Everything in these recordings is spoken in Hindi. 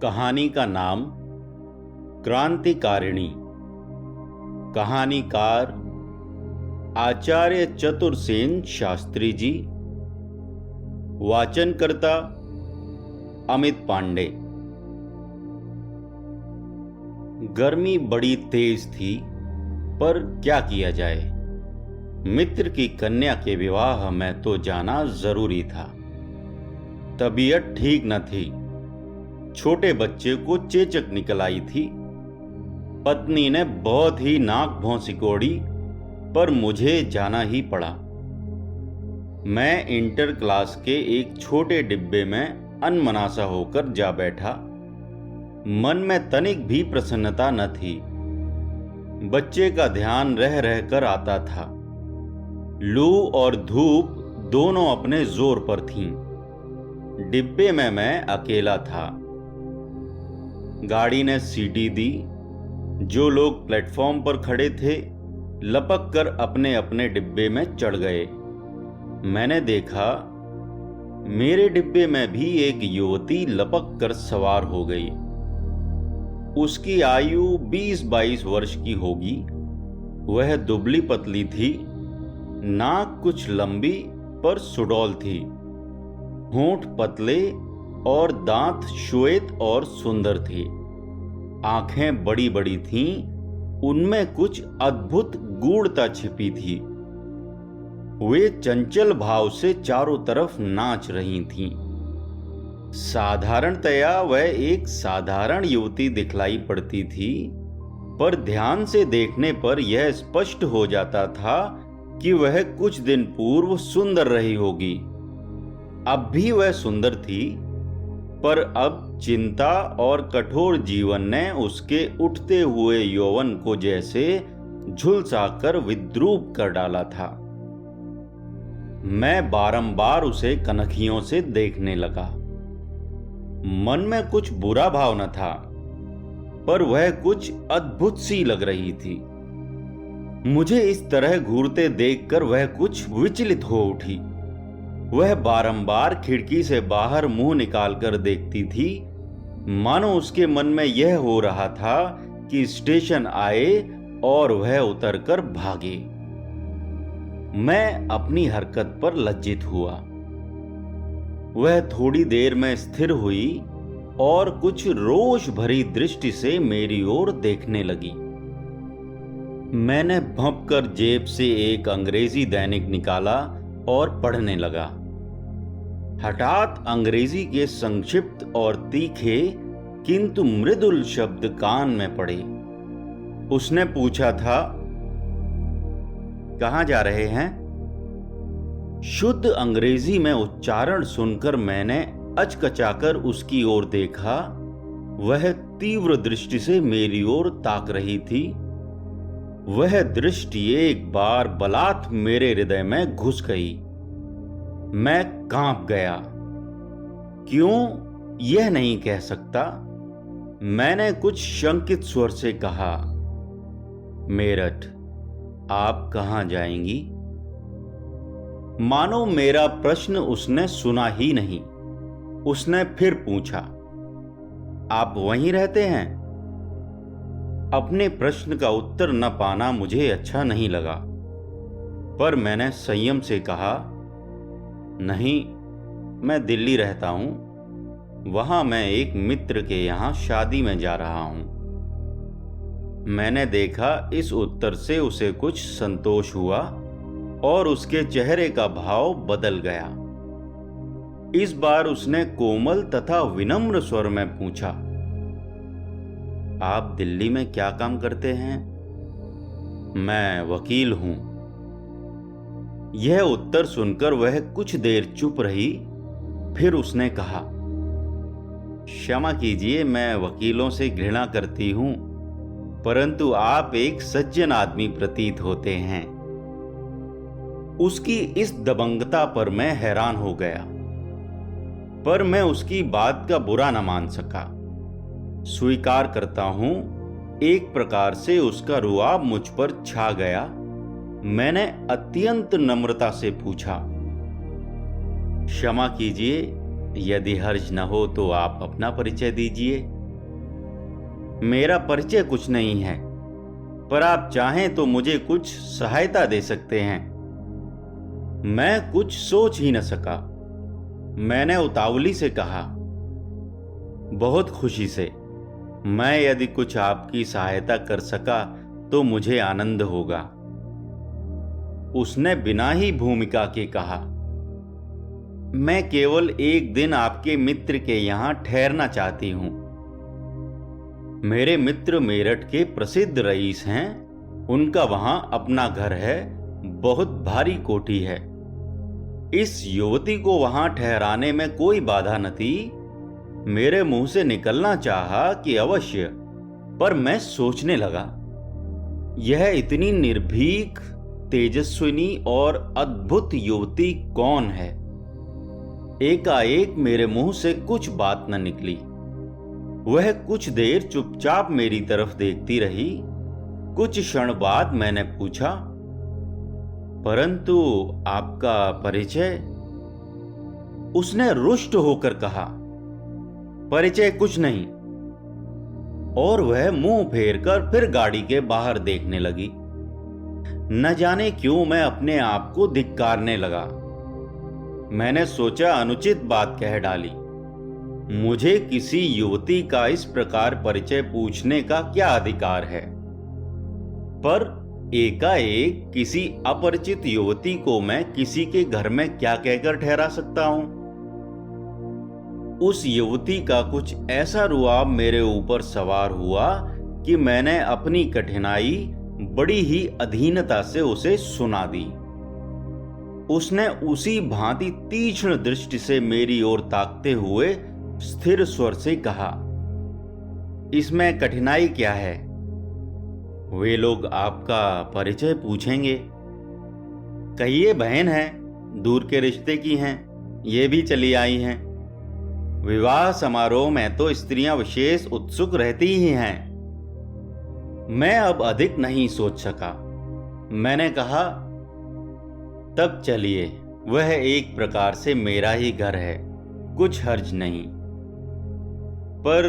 कहानी का नाम क्रांतिकारिणी। कहानीकार आचार्य चतुरसेन शास्त्री जी। वाचनकर्ता अमित पांडे। गर्मी बड़ी तेज थी, पर क्या किया जाए, मित्र की कन्या के विवाह में तो जाना जरूरी था। तबीयत ठीक न थी, छोटे बच्चे को चेचक निकल आई थी। पत्नी ने बहुत ही नाक भौं सिकोड़ी, पर मुझे जाना ही पड़ा। मैं इंटर क्लास के एक छोटे डिब्बे में अनमनासा होकर जा बैठा। मन में तनिक भी प्रसन्नता न थी। बच्चे का ध्यान रह रह कर आता था। लू और धूप दोनों अपने जोर पर थीं। डिब्बे में मैं अकेला था। गाड़ी ने सीटी दी। जो लोग प्लेटफॉर्म पर खड़े थे, लपक कर अपने अपने डिब्बे में चढ़ गए। मैंने देखा, मेरे डिब्बे में भी एक युवती लपक कर सवार हो गई। उसकी आयु 20-22 वर्ष की होगी। वह दुबली पतली थी, नाक कुछ लंबी पर सुडौल थी, होंठ पतले और दांत श्वेत और सुंदर थे। आंखें बड़ी बड़ी थीं, उनमें कुछ अद्भुत गूढ़ता छिपी थी। वे चंचल भाव से चारों तरफ नाच रही थीं। साधारणतया वह एक साधारण युवती दिखलाई पड़ती थी, पर ध्यान से देखने पर यह स्पष्ट हो जाता था कि वह कुछ दिन पूर्व सुंदर रही होगी। अब भी वह सुंदर थी, पर अब चिंता और कठोर जीवन ने उसके उठते हुए यौवन को जैसे झुलसाकर विद्रूप कर डाला था। मैं बारंबार उसे कनखियों से देखने लगा। मन में कुछ बुरा भाव न था, पर वह कुछ अद्भुत सी लग रही थी। मुझे इस तरह घूरते देखकर वह कुछ विचलित हो उठी। वह बारंबार खिड़की से बाहर मुंह निकालकर देखती थी, मानो उसके मन में यह हो रहा था कि स्टेशन आए और वह उतरकर भागे। मैं अपनी हरकत पर लज्जित हुआ। वह थोड़ी देर में स्थिर हुई और कुछ रोष भरी दृष्टि से मेरी ओर देखने लगी। मैंने भौंककर जेब से एक अंग्रेजी दैनिक निकाला और पढ़ने लगा। हठात अंग्रेजी के संक्षिप्त और तीखे किंतु मृदुल शब्द कान में पड़े। उसने पूछा था, कहां जा रहे हैं? शुद्ध अंग्रेजी में उच्चारण सुनकर मैंने अचकचाकर उसकी ओर देखा। वह तीव्र दृष्टि से मेरी ओर ताक रही थी। वह दृष्टि एक बार बलात् मेरे हृदय में घुस गई। मैं कांप गया। क्यों, यह नहीं कह सकता। मैंने कुछ शंकित स्वर से कहा, मेरठ, आप कहां जाएंगी? मानो मेरा प्रश्न उसने सुना ही नहीं। उसने फिर पूछा, आप वहीं रहते हैं? अपने प्रश्न का उत्तर न पाना मुझे अच्छा नहीं लगा, पर मैंने संयम से कहा, नहीं, मैं दिल्ली रहता हूं। वहां मैं एक मित्र के यहां शादी में जा रहा हूं। मैंने देखा इस उत्तर से उसे कुछ संतोष हुआ और उसके चेहरे का भाव बदल गया। इस बार उसने कोमल तथा विनम्र स्वर में पूछा, आप दिल्ली में क्या काम करते हैं? मैं वकील हूं। यह उत्तर सुनकर वह कुछ देर चुप रही। फिर उसने कहा, क्षमा कीजिए, मैं वकीलों से घृणा करती हूं, परंतु आप एक सज्जन आदमी प्रतीत होते हैं। उसकी इस दबंगता पर मैं हैरान हो गया, पर मैं उसकी बात का बुरा न मान सका। स्वीकार करता हूं, एक प्रकार से उसका रुआब मुझ पर छा गया। मैंने अत्यंत नम्रता से पूछा, क्षमा कीजिए, यदि हर्ज न हो तो आप अपना परिचय दीजिए। मेरा परिचय कुछ नहीं है, पर आप चाहें तो मुझे कुछ सहायता दे सकते हैं। मैं कुछ सोच ही न सका। मैंने उतावली से कहा, बहुत खुशी से। मैं यदि कुछ आपकी सहायता कर सका तो मुझे आनंद होगा। उसने बिना ही भूमिका के कहा, मैं केवल एक दिन आपके मित्र के यहां ठहरना चाहती हूं। मेरे मित्र मेरठ के प्रसिद्ध रईस हैं। उनका वहां अपना घर है, बहुत भारी कोठी है। इस युवती को वहां ठहराने में कोई बाधा न थी। मेरे मुंह से निकलना चाहा कि अवश्य, पर मैं सोचने लगा, यह इतनी निर्भीक, तेजस्विनी और अद्भुत युवती कौन है? एकाएक मेरे मुंह से कुछ बात न निकली। वह कुछ देर चुपचाप मेरी तरफ देखती रही। कुछ क्षण बाद मैंने पूछा, परंतु आपका परिचय? उसने रुष्ट होकर कहा, परिचय कुछ नहीं। और वह मुंह फेरकर फिर गाड़ी के बाहर देखने लगी। न जाने क्यों मैं अपने आप को धिक्कारने लगा। मैंने सोचा अनुचित बात कह डाली। मुझे किसी युवती का इस प्रकार परिचय पूछने का क्या अधिकार है? पर एकाएक किसी अपरिचित युवती को मैं किसी के घर में क्या कहकर ठहरा सकता हूं? उस युवती का कुछ ऐसा रुआब मेरे ऊपर सवार हुआ कि मैंने अपनी कठिनाई बड़ी ही अधीनता से उसे सुना दी। उसने उसी भांति तीक्ष्ण दृष्टि से मेरी ओर ताकते हुए स्थिर स्वर से कहा, इसमें कठिनाई क्या है? वे लोग आपका परिचय पूछेंगे। कहिए बहन है, दूर के रिश्ते की हैं, ये भी चली आई हैं। विवाह समारोह में तो स्त्रियां विशेष उत्सुक रहती ही हैं। मैं अब अधिक नहीं सोच सका। मैंने कहा, तब चलिए, वह एक प्रकार से मेरा ही घर है, कुछ हर्ज नहीं। पर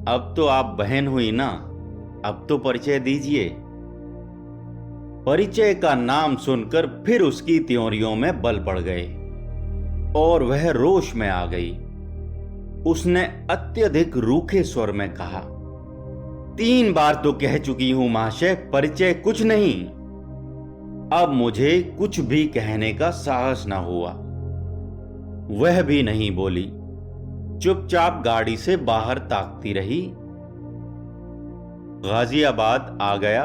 अब तो आप बहन हुई ना, अब तो परिचय दीजिए। परिचय का नाम सुनकर फिर उसकी त्योरियों में बल पड़ गए और वह रोष में आ गई। उसने अत्यधिक रूखे स्वर में कहा, 3 बार तो कह चुकी हूं महाशय, परिचय कुछ नहीं। अब मुझे कुछ भी कहने का साहस न हुआ। वह भी नहीं बोली, चुपचाप गाड़ी से बाहर ताकती रही। गाजियाबाद आ गया।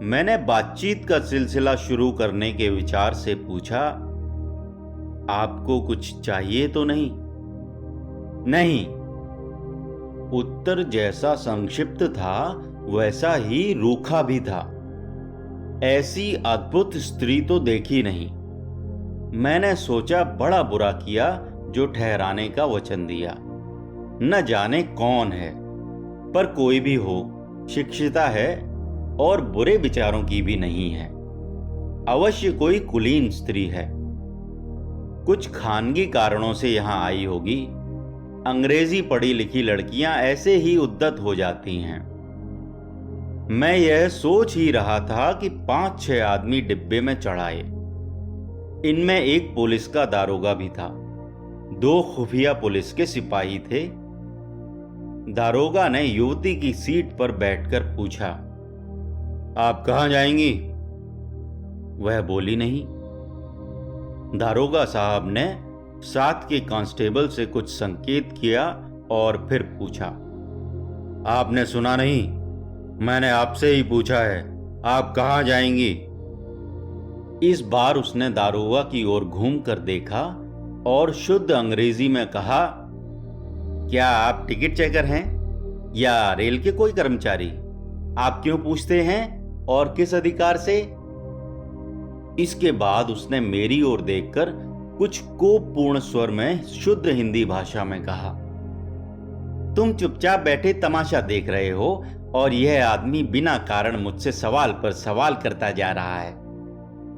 मैंने बातचीत का सिलसिला शुरू करने के विचार से पूछा, आपको कुछ चाहिए तो नहीं? नहीं। उत्तर जैसा संक्षिप्त था वैसा ही रूखा भी था। ऐसी अद्भुत स्त्री तो देखी नहीं। मैंने सोचा बड़ा बुरा किया जो ठहराने का वचन दिया। न जाने कौन है, पर कोई भी हो, शिक्षिता है और बुरे विचारों की भी नहीं है। अवश्य कोई कुलीन स्त्री है। कुछ खानगी कारणों से यहां आई होगी। अंग्रेजी पढ़ी लिखी लड़कियां ऐसे ही उद्दत हो जाती हैं। मैं यह सोच ही रहा था कि 5-6 आदमी डिब्बे में चढ़ाए। इनमें एक पुलिस का दारोगा भी था। 2 खुफिया पुलिस के सिपाही थे। दारोगा ने युवती की सीट पर बैठकर पूछा, आप कहां जाएंगी? वह बोली नहीं। दारोगा साहब ने साथ के कांस्टेबल से कुछ संकेत किया और फिर पूछा, आपने सुना नहीं? मैंने आपसे ही पूछा है, आप कहां जाएंगी? इस बार उसने दारोगा की ओर घूमकर देखा और शुद्ध अंग्रेजी में कहा, क्या आप टिकट चेकर हैं या रेल के कोई कर्मचारी? आप क्यों पूछते हैं और किस अधिकार से? इसके बाद उसने मेरी ओर देखकर कुछ कोपपूर्ण स्वर में शुद्ध हिंदी भाषा में कहा, तुम चुपचाप बैठे तमाशा देख रहे हो और यह आदमी बिना कारण मुझसे सवाल पर सवाल करता जा रहा है।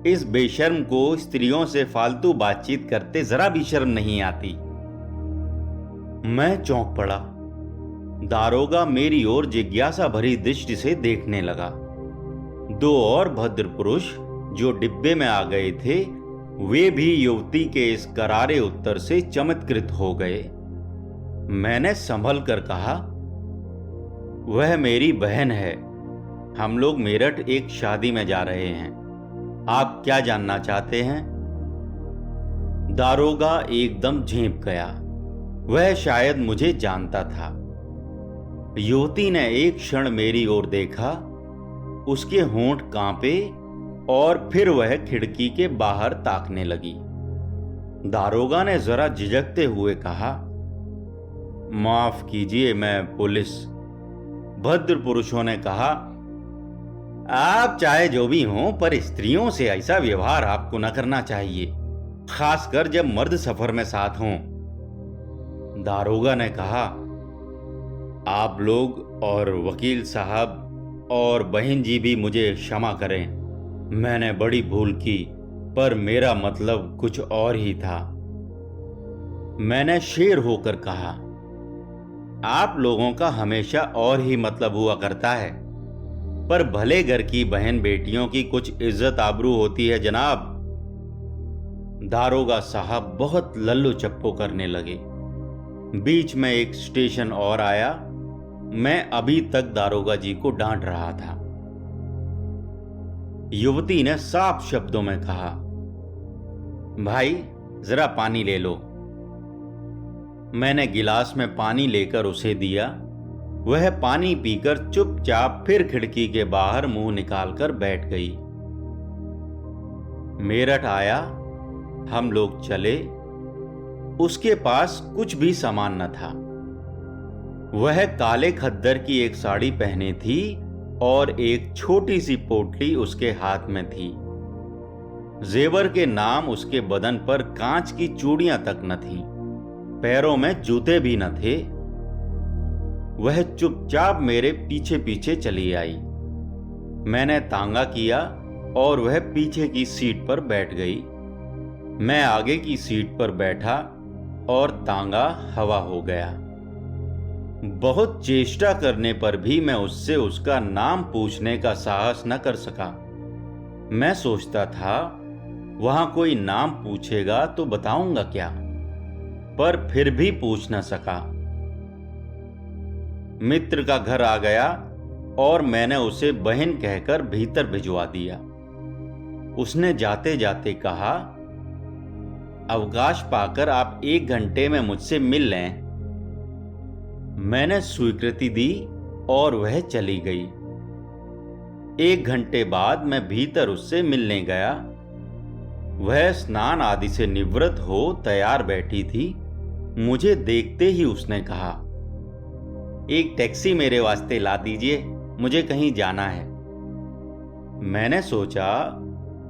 इस बेशर्म को स्त्रियों से फालतू बातचीत करते जरा भी शर्म नहीं आती। मैं चौंक पड़ा। दारोगा मेरी ओर जिज्ञासा भरी दृष्टि से देखने लगा। दो और भद्र पुरुष जो डिब्बे में आ गए थे, वे भी युवती के इस करारे उत्तर से चमत्कृत हो गए। मैंने संभल कर कहा, वह मेरी बहन है। हम लोग मेरठ एक शादी में जा रहे हैं। आप क्या जानना चाहते हैं? दारोगा एकदम झेंप गया। वह शायद मुझे जानता था। युवती ने एक क्षण मेरी ओर देखा, उसके होंठ कांपे और फिर वह खिड़की के बाहर ताकने लगी। दारोगा ने जरा झिझकते हुए कहा, माफ कीजिए, मैं पुलिस। भद्र पुरुषों ने कहा, आप चाहे जो भी हों, पर स्त्रियों से ऐसा व्यवहार आपको न करना चाहिए, खासकर जब मर्द सफर में साथ हों। दारोगा ने कहा, आप लोग और वकील साहब और बहन जी भी मुझे क्षमा करें। मैंने बड़ी भूल की, पर मेरा मतलब कुछ और ही था। मैंने शेर होकर कहा, आप लोगों का हमेशा और ही मतलब हुआ करता है, पर भले घर की बहन बेटियों की कुछ इज्जत आबरू होती है जनाब। दारोगा साहब बहुत लल्लू चप्पो करने लगे। बीच में एक स्टेशन और आया। मैं अभी तक दारोगा जी को डांट रहा था। युवती ने साफ शब्दों में कहा, भाई जरा पानी ले लो। मैंने गिलास में पानी लेकर उसे दिया। वह पानी पीकर चुपचाप फिर खिड़की के बाहर मुंह निकालकर बैठ गई। मेरठ आया, हम लोग चले। उसके पास कुछ भी सामान न था। वह काले खद्दर की एक साड़ी पहने थी और एक छोटी सी पोटली उसके हाथ में थी। जेवर के नाम उसके बदन पर कांच की चूड़ियां तक न थीं। पैरों में जूते भी न थे। वह चुपचाप मेरे पीछे पीछे चली आई। मैंने तांगा किया और वह पीछे की सीट पर बैठ गई। मैं आगे की सीट पर बैठा और तांगा हवा हो गया। बहुत चेष्टा करने पर भी मैं उससे उसका नाम पूछने का साहस न कर सका। मैं सोचता था, वहां कोई नाम पूछेगा तो बताऊंगा क्या, पर फिर भी पूछ न सका। मित्र का घर आ गया और मैंने उसे बहन कहकर भीतर भिजवा दिया। उसने जाते जाते कहा, अवकाश पाकर आप 1 घंटे में मुझसे मिल लें। मैंने स्वीकृति दी और वह चली गई। 1 घंटे बाद मैं भीतर उससे मिलने गया। वह स्नान आदि से निवृत्त हो तैयार बैठी थी। मुझे देखते ही उसने कहा, एक टैक्सी मेरे वास्ते ला दीजिए, मुझे कहीं जाना है। मैंने सोचा,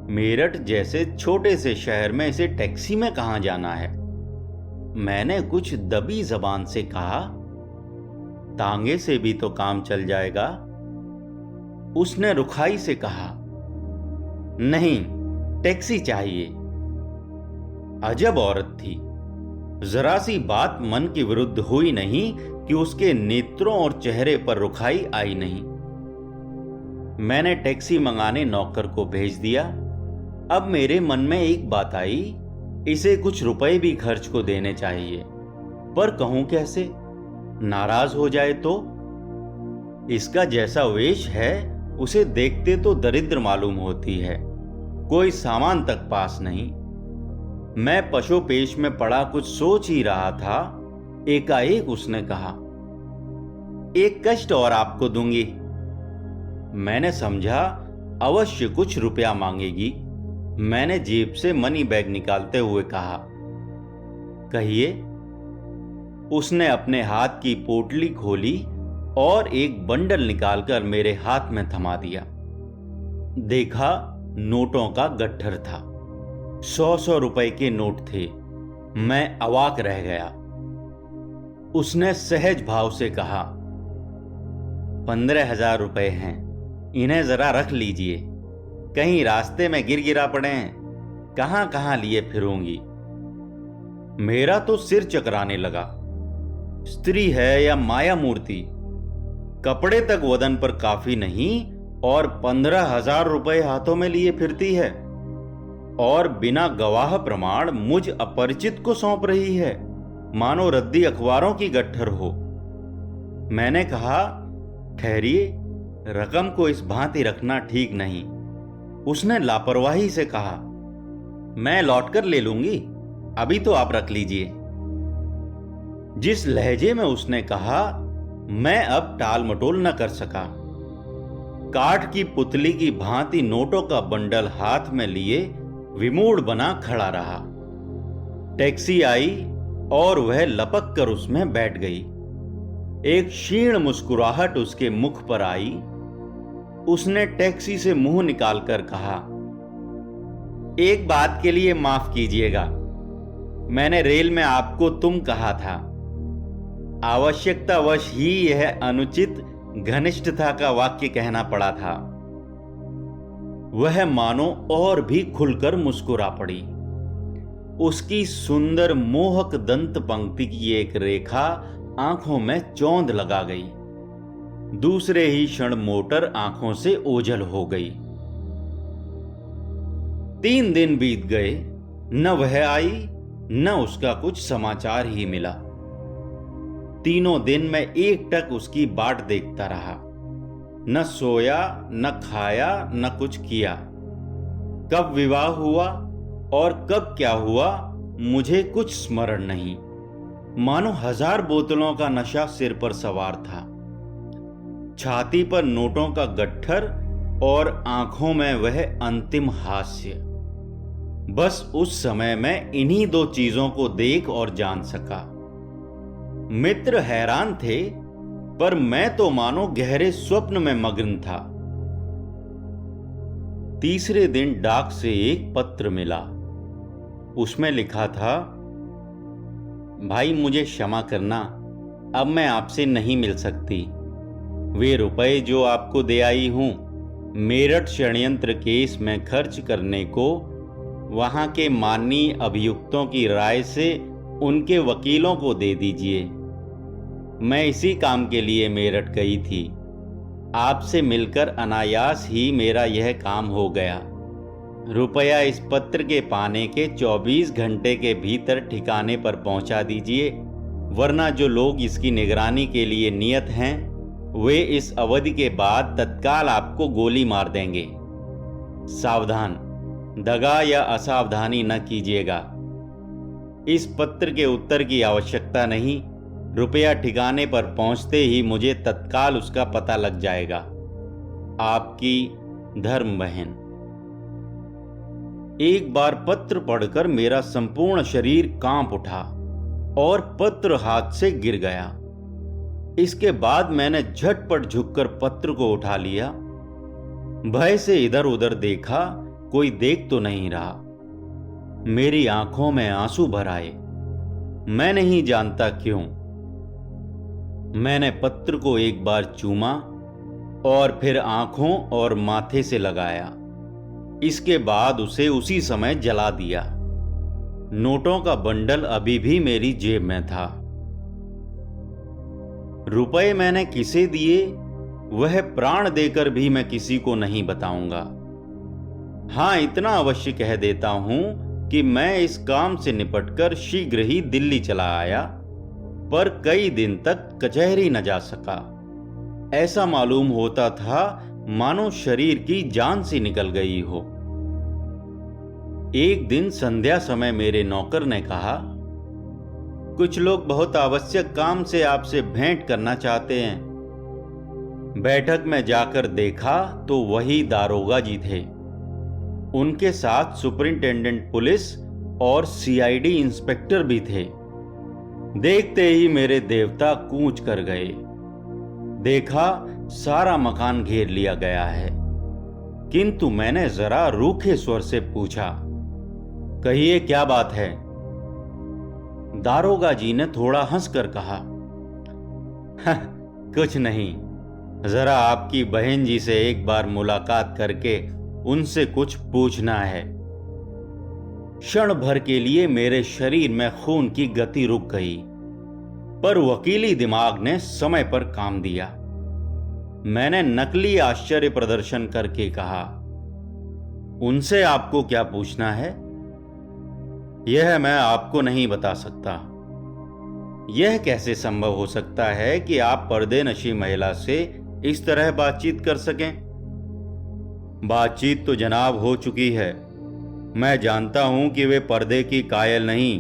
मेरठ जैसे छोटे से शहर में इसे टैक्सी में कहां जाना है। मैंने कुछ दबी जबान से कहा, तांगे से भी तो काम चल जाएगा। उसने रुखाई से कहा, नहीं, टैक्सी चाहिए। अजब औरत थी। जरा सी बात मन के विरुद्ध हुई नहीं कि उसके नेत्रों और चेहरे पर रुखाई आई नहीं। मैंने टैक्सी मंगाने नौकर को भेज दिया। अब मेरे मन में एक बात आई, इसे कुछ रुपए भी खर्च को देने चाहिए, पर कहूं कैसे? नाराज हो जाए तो? इसका जैसा वेश है, उसे देखते तो दरिद्र मालूम होती है। कोई सामान तक पास नहीं। मैं पशोपेश में पड़ा कुछ सोच ही रहा था, एकाएक उसने कहा, एक कष्ट और आपको दूंगी। मैंने समझा अवश्य कुछ रुपया मांगेगी। मैंने जेब से मनी बैग निकालते हुए कहा, कहिए। उसने अपने हाथ की पोटली खोली और एक बंडल निकालकर मेरे हाथ में थमा दिया। देखा, नोटों का गट्ठर था। 100-100 रुपए के नोट थे। मैं अवाक रह गया। उसने सहज भाव से कहा, 15,000 रुपए हैं, इन्हें जरा रख लीजिए। कहीं रास्ते में गिर गिरा पड़े हैं, कहां कहां लिए फिरूंगी। मेरा तो सिर चकराने लगा। स्त्री है या माया मूर्ति, कपड़े तक वदन पर काफी नहीं और 15,000 रुपए हाथों में लिए फिरती है और बिना गवाह प्रमाण मुझ अपरिचित को सौंप रही है, मानो रद्दी अखबारों की गट्ठर हो। मैंने कहा, ठहरिए, रकम को इस भांति रखना ठीक नहीं। उसने लापरवाही से कहा, मैं लौटकर ले लूंगी, अभी तो आप रख लीजिए। जिस लहजे में उसने कहा, मैं अब टाल मटोल न कर सका। काठ की पुतली की भांति नोटों का बंडल हाथ में लिए विमूढ़ बना खड़ा रहा। टैक्सी आई और वह लपक कर उसमें बैठ गई। एक क्षीण मुस्कुराहट उसके मुख पर आई। उसने टैक्सी से मुंह निकालकर कहा, एक बात के लिए माफ कीजिएगा, मैंने रेल में आपको तुम कहा था। आवश्यकतावश ही यह अनुचित घनिष्ठता का वाक्य कहना पड़ा था। वह मानो और भी खुलकर मुस्कुरा पड़ी। उसकी सुंदर मोहक दंत पंक्ति की एक रेखा आंखों में चौंध लगा गई। दूसरे ही क्षण मोटर आंखों से ओझल हो गई। 3 दिन बीत गए, न वह आई न उसका कुछ समाचार ही मिला। तीनों दिन मैं एकटक उसकी बाट देखता रहा, न सोया न खाया न कुछ किया। कब विवाह हुआ और कब क्या हुआ मुझे कुछ स्मरण नहीं। मानो 1000 बोतलों का नशा सिर पर सवार था। छाती पर नोटों का गट्ठर और आंखों में वह अंतिम हास्य। बस उस समय मैं इन्हीं 2 चीजों को देख और जान सका। मित्र हैरान थे, पर मैं तो मानो गहरे स्वप्न में मग्न था। तीसरे दिन डाक से एक पत्र मिला। उसमें लिखा था, भाई मुझे क्षमा करना, अब मैं आपसे नहीं मिल सकती। वे रुपए जो आपको दे आई हूं, मेरठ षड्यंत्र केस में खर्च करने को वहां के माननीय अभियुक्तों की राय से उनके वकीलों को दे दीजिए। मैं इसी काम के लिए मेरठ गई थी। आपसे मिलकर अनायास ही मेरा यह काम हो गया। रुपया इस पत्र के पाने के 24 घंटे के भीतर ठिकाने पर पहुंचा दीजिए, वरना जो लोग इसकी निगरानी के लिए नियत हैं वे इस अवधि के बाद तत्काल आपको गोली मार देंगे। सावधान, दगा या असावधानी न कीजिएगा। इस पत्र के उत्तर की आवश्यकता नहीं, रुपया ठिकाने पर पहुंचते ही मुझे तत्काल उसका पता लग जाएगा। आपकी धर्म बहन। एक बार पत्र पढ़कर मेरा संपूर्ण शरीर कांप उठा और पत्र हाथ से गिर गया। इसके बाद मैंने झटपट झुककर पत्र को उठा लिया। भय से इधर उधर देखा, कोई देख तो नहीं रहा। मेरी आंखों में आंसू भर आए। मैं नहीं जानता क्यों। मैंने पत्र को एक बार चूमा और फिर आंखों और माथे से लगाया। इसके बाद उसे उसी समय जला दिया। नोटों का बंडल अभी भी मेरी जेब में था। रुपए मैंने किसे दिए वह प्राण देकर भी मैं किसी को नहीं बताऊंगा। हां, इतना अवश्य कह देता हूं कि मैं इस काम से निपटकर शीघ्र ही दिल्ली चला आया, पर कई दिन तक कचहरी न जा सका। ऐसा मालूम होता था मानो शरीर की जान सी निकल गई हो। एक दिन संध्या समय मेरे नौकर ने कहा, कुछ लोग बहुत आवश्यक काम से आपसे भेंट करना चाहते हैं। बैठक में जाकर देखा तो वही दारोगा जी थे। उनके साथ सुपरिंटेंडेंट पुलिस और सीआईडी इंस्पेक्टर भी थे। देखते ही मेरे देवता कूच कर गए। देखा सारा मकान घेर लिया गया है, किंतु मैंने जरा रूखे स्वर से पूछा, कहिए क्या बात है? दारोगा जी ने थोड़ा हंसकर कहा, कुछ नहीं, जरा आपकी बहन जी से एक बार मुलाकात करके उनसे कुछ पूछना है। क्षण भर के लिए मेरे शरीर में खून की गति रुक गई। पर वकीली दिमाग ने समय पर काम दिया। मैंने नकली आश्चर्य प्रदर्शन करके कहा, उनसे आपको क्या पूछना है? यह मैं आपको नहीं बता सकता। यह कैसे संभव हो सकता है कि आप पर्देनशी महिला से इस तरह बातचीत कर सकें? बातचीत तो जनाब हो चुकी है। मैं जानता हूं कि वे पर्दे की कायल नहीं।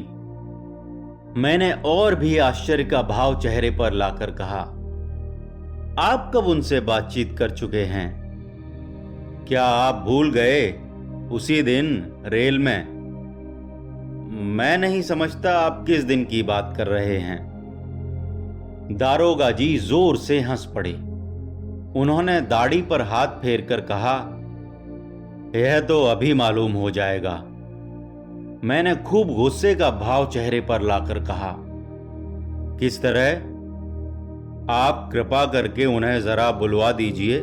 मैंने और भी आश्चर्य का भाव चेहरे पर लाकर कहा, आप कब उनसे बातचीत कर चुके हैं? क्या आप भूल गए उसी दिन रेल में? मैं नहीं समझता आप किस दिन की बात कर रहे हैं। दारोगा जी जोर से हंस पड़े। उन्होंने दाढ़ी पर हाथ फेरकर कहा, यह तो अभी मालूम हो जाएगा। मैंने खूब गुस्से का भाव चेहरे पर लाकर कहा, किस तरह? आप कृपा करके उन्हें जरा बुलवा दीजिए।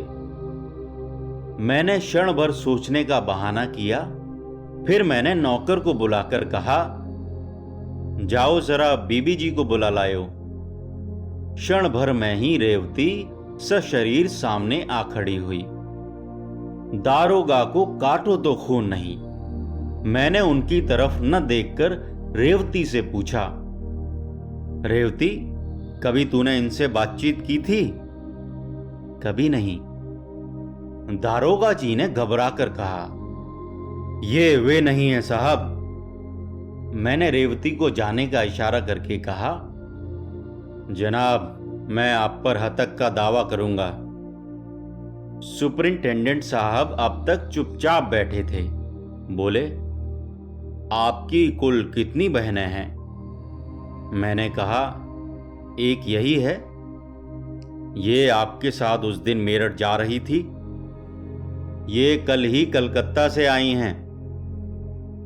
मैंने क्षण भर सोचने का बहाना किया। फिर मैंने नौकर को बुलाकर कहा, जाओ जरा बीबी जी को बुला लायो। क्षण भर में ही रेवती सशरीर सामने आ खड़ी हुई। दारोगा को काटो तो खून नहीं। मैंने उनकी तरफ न देखकर रेवती से पूछा, रेवती, कभी तूने इनसे बातचीत की थी? कभी नहीं। दारोगा जी ने घबराकर कहा, ये वे नहीं है साहब। मैंने रेवती को जाने का इशारा करके कहा, जनाब, मैं आप पर हतक का दावा करूंगा। सुपरिंटेंडेंट साहब अब तक चुपचाप बैठे थे। बोले, आपकी कुल कितनी बहनें हैं? मैंने कहा, एक यही है। ये आपके साथ उस दिन मेरठ जा रही थी। ये कल ही कलकत्ता से आई हैं।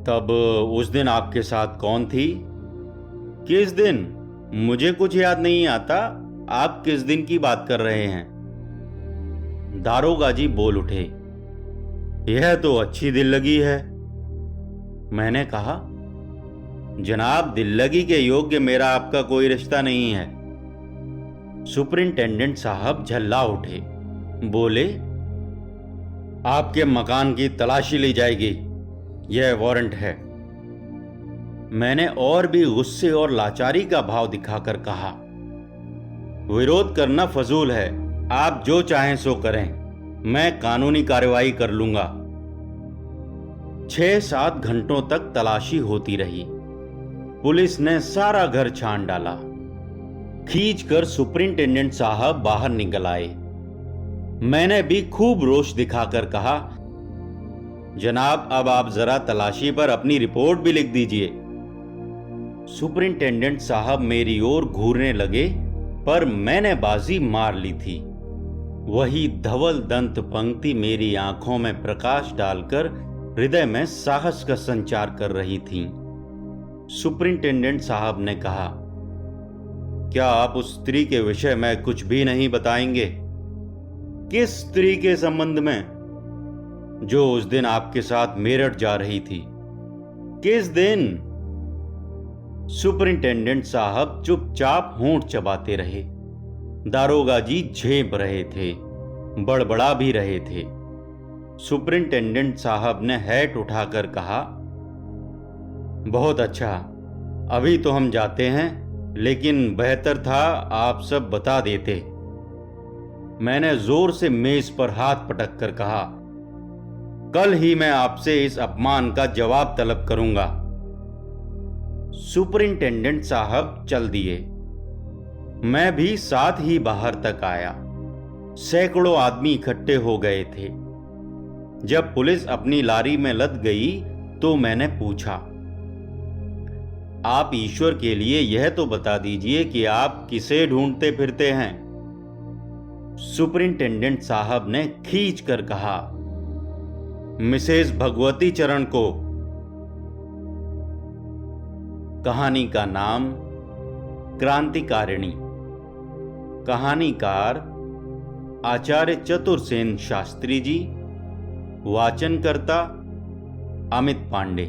तब उस दिन आपके साथ कौन थी? किस दिन? मुझे कुछ याद नहीं आता। आप किस दिन की बात कर रहे हैं? दारोगा जी बोल उठे, यह तो अच्छी दिल लगी है। मैंने कहा, जनाब, दिल लगी के योग्य मेरा आपका कोई रिश्ता नहीं है। सुपरिंटेंडेंट साहब झल्ला उठे। बोले, आपके मकान की तलाशी ली जाएगी। यह वारंट है। मैंने और भी गुस्से और लाचारी का भाव दिखाकर कहा, विरोध करना फजूल है। आप जो चाहें सो करें। मैं कानूनी कार्रवाई कर लूंगा। 6-7 घंटों तक तलाशी होती रही। पुलिस ने सारा घर छान डाला। खींचकर सुपरिंटेंडेंट साहब बाहर निकल आए। मैंने भी खूब रोष दिखाकर कहा, जनाब, अब आप जरा तलाशी पर अपनी रिपोर्ट भी लिख दीजिए। सुपरिंटेंडेंट साहब मेरी ओर घूरने लगे, पर मैंने बाजी मार ली थी। वही धवल दंत पंक्ति मेरी आंखों में प्रकाश डालकर हृदय में साहस का संचार कर रही थी। सुपरिंटेंडेंट साहब ने कहा, क्या आप उस स्त्री के विषय में कुछ भी नहीं बताएंगे? किस स्त्री के संबंध में? जो उस दिन आपके साथ मेरठ जा रही थी। किस दिन? सुपरिंटेंडेंट साहब चुपचाप होंठ चबाते रहे। दारोगा जी झेप रहे थे, बड़बड़ा भी रहे थे। सुपरिंटेंडेंट साहब ने हैट उठाकर कहा, बहुत अच्छा, अभी तो हम जाते हैं, लेकिन बेहतर था आप सब बता देते। मैंने जोर से मेज पर हाथ पटक कर कहा, कल ही मैं आपसे इस अपमान का जवाब तलब करूंगा। सुपरिंटेंडेंट साहब चल दिए। मैं भी साथ ही बाहर तक आया। सैकड़ों आदमी इकट्ठे हो गए थे। जब पुलिस अपनी लारी में लद गई तो मैंने पूछा, आप ईश्वर के लिए यह तो बता दीजिए कि आप किसे ढूंढते फिरते हैं? सुपरिंटेंडेंट साहब ने खींच कर कहा, मिसेस भगवती चरण को। कहानी का नाम क्रांतिकारिणी। कहानीकार आचार्य चतुरसेन शास्त्री जी। वाचनकर्ता अमित पांडे।